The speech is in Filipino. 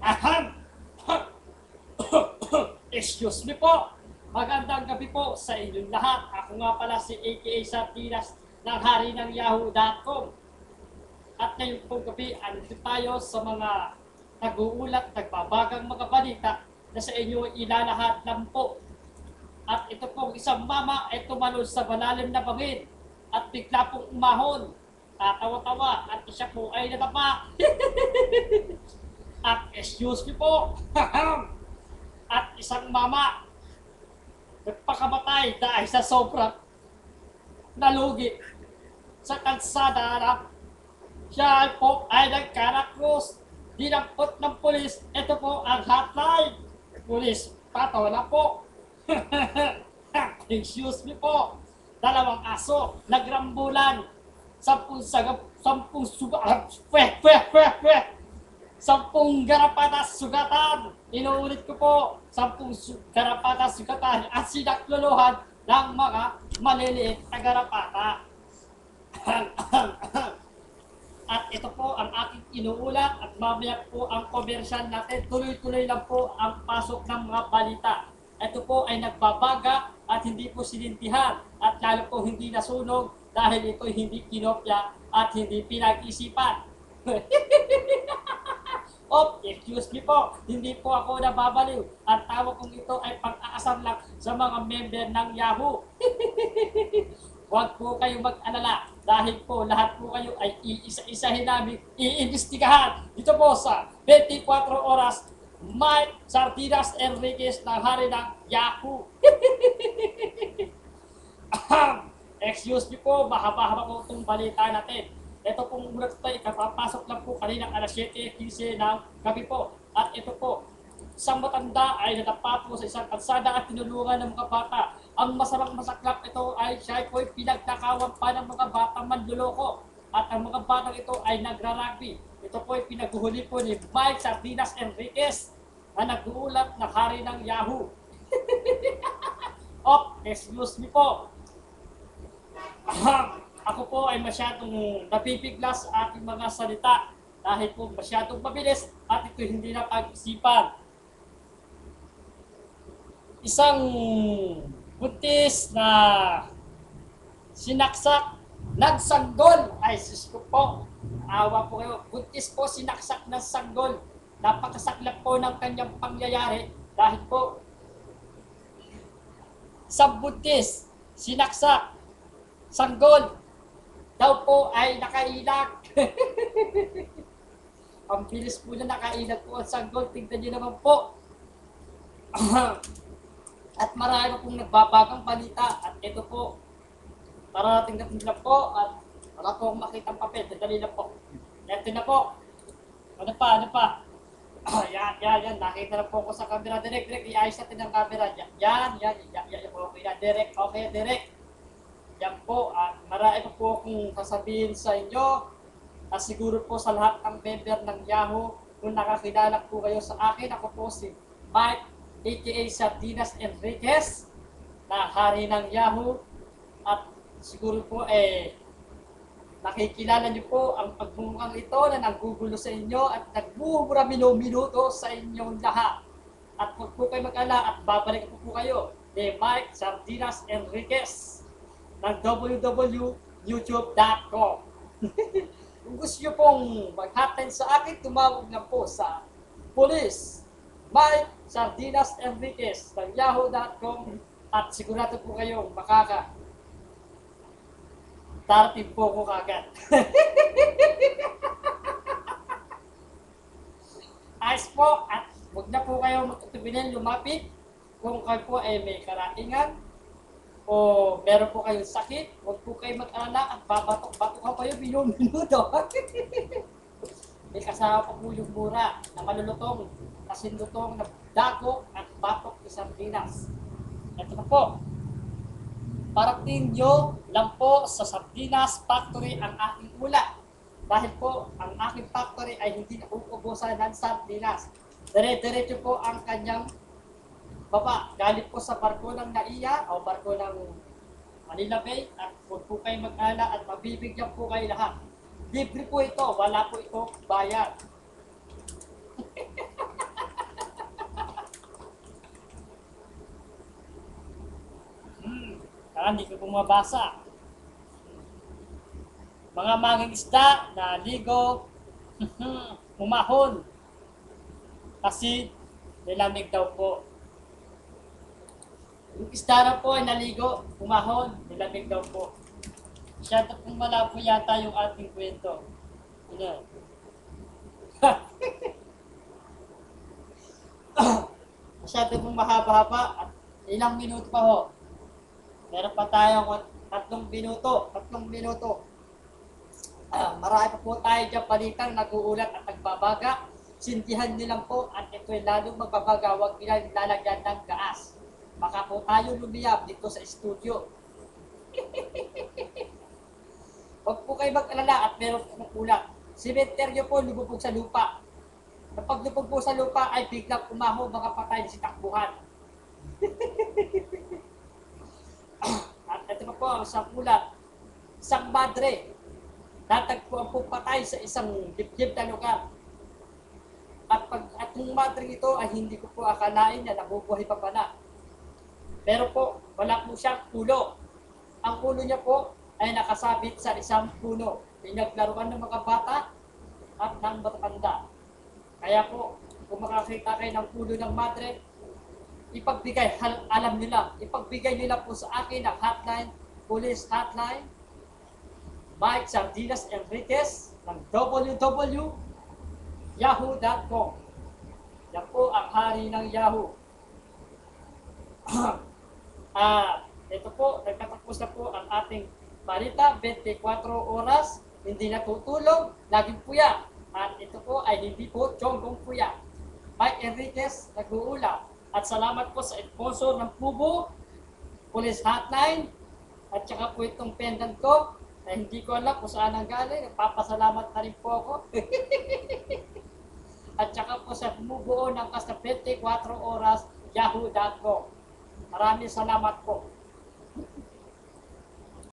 Ahem! Excuse me po. Magandang gabi po sa inyong lahat. Ako nga pala si AKA Sardinas ng hari ng Yahoo.com. At ngayon pong gabi, andito tayo sa mga nag-uulat, nagbabagang mga balita na sa inyo ilalahat lang po. At ito pong isang mama ay tumalon sa malalim na bangin at bigla pong umahon. Tatawa-tawa at siya po ay nadapa. At excuse me po. At isang mama nagpakamatay dahil sa sobrang nalugi sa kalsada na siya po ay nagkarakrus. Dinampot ng pulis. Ito po ang hotline. Pulis, tatawa na po. Excuse me po. Dalawang aso, nagrambulan. Sampung garapatas sugatan. Inuulit ko po, 10 garapatas sugatan at sinakluluhan ng mga maliliit na garapata. At ito po ang aking inuulat at mamaya po ang komersyal natin. Tuloy-tuloy lang po ang pasok ng mga balita. Ito po ay nagbabaga at hindi po sinintihan at lalo po hindi nasunog dahil ito hindi kinopya at hindi pinag-isipan. Oh, excuse me po, hindi po ako nababaliw. Ang tawag kong ito ay pang-aasar lang sa mga member ng Yahoo. Huwag po kayong mag-alala dahil po lahat po kayo ay iisa-isahin namin iimbestigahan dito po sa 24 oras Mike Sardinas Enriquez ng hari ng Yahoo. Excuse me po, mahaba-haba po itong balita natin. Ito pong ulat ito ay kapapasok lang po kaninang alas 7:15 ng gabi po. At ito po, isang matanda ay nadapa po sa isang kalsada at tinulungan ng mga bata. Ang masamang masaklap ito ay siya po ay pinagkakawan pa ng mga batang manluloko. At ang mga batang ito ay nagra-rugby. Ito po ay pinaguhuli po ni Mike Sardinas Enriquez na nag-uulat na hari ng Yahoo. Oh, excuse me po. Ako po ay masyadong napipigla sa aking mga salita dahil po masyadong mabilis at ito hindi na pag-isipan. Isang buntis na sinaksak, nagsanggol, ay sus ko po, awa po kayo, buntis po sinaksak ng sanggol. Napakasaklap po ng kanyang pangyayari dahil po isang buntis, sinaksak, sanggol, daw po ay nakailag. Ang bilis po na nakailag po ang sanggol. Tingnan nyo naman po. At marami pong nagbabagang balita. At ito po, parating na lang po. At wala po akong makita ang papel. Dali lang po. Ito na po. Ano pa? Yan. Nakita na po ako sa camera. Direct. Iayos natin ang camera. Yan. Okay na. Direct. Yan po, at marami po akong sasabihin sa inyo at siguro po sa lahat ng member ng Yahoo kung nakakilala po kayo sa akin. Ako po si Mike aka Sardinas Enriquez na hari ng Yahoo at siguro po nakikilala niyo po ang pagmumukhang ito na naggugulo sa inyo at nagmumura minuto sa inyong lahat. At huwag po kayo mag-ala at babalik po kayo ni Mike Sardinas Enriquez ng www.youtube.com. Kung gusto nyo pong mag-hotline sa akin, tumawag na po sa Police Mike Sardinas Enriquez ng yahoo.com at sigurado po kayong darating po ko kagad. Ayos po at huwag na po kayo magtutubinin lumapit kung kayo po ay may karatingan o meron po kayong sakit, huwag po kayo mag-alala at babatok-batok kayo minuto. May kasama pa po yung mura na malulutong, kasindutong na dago at batok ni Sardinas. Ito na po. Parating nyo lang po sa Sardinas Factory ang aking ulat. Dahil po, ang aking factory ay hindi nauubusan ng sardinas. Dire-diretso po ang kanyang baba, galing po sa barko ng Naiya o barko ng Manila Bay at huwag po kayo mag-ala at mabibigyan po kayo lahat. Libre po ito, wala po ito bayad. baka hindi ko bumabasa. Mga manging isda na ligo, umahon. Kasi nilamig daw po. Yung isda na po ay naligo, umahon, nilamig daw po. Masyado pong malabo yata yung ating kwento. Ano? Masyado pong mahaba-haba at ilang minuto pa ho. Meron pa tayong 3 minuto. Marami pa po tayo dyan balitang nag-uulat at nagbabaga. Sindihan nyo lang po at ito'y lalong magbabaga. Huwag nila lalagyan ng gaas. Baka po tayo lumiyab dito sa studio. Huwag po kayo mag-alala at meron po ulat. Simenteryo po lububog sa lupa. Kapag lubog po sa lupa ay biglang umaho mga patay si takbuhan. At ito pa po ang isang ulat. Isang madre natagpuan po patay sa isang dibdib na lugar. At yung madre ito ay hindi ko po akalain na nabubuhay pa pala. Pero po, wala po siyang ulo. Ang ulo niya po ay nakasabit sa isang puno. Pinaglaruan ng mga bata at ng matatanda. Kaya po, kung makakita kayo ng ulo ng madre, ipagbigay nila po sa akin ang hotline, police hotline, Mike Sardinas Enriquez ng www.yahoo.com. Yan po ang hari ng Yahoo. Ito po, nagtatapos na po ang ating balita, 24 oras, hindi natutulog, laging puya. At ito po ay hindi po Chonggong puya. Mike Enriquez, nag-uula. At salamat po sa sponsor ng Pubo, Police Hotline, at saka po itong pendant ko, na hindi ko alam kung saan ang galing. Papasalamat na rin po ako. At saka po sa bumubuo ng Kasta 24 oras, yahoo.com. Maraming salamat po.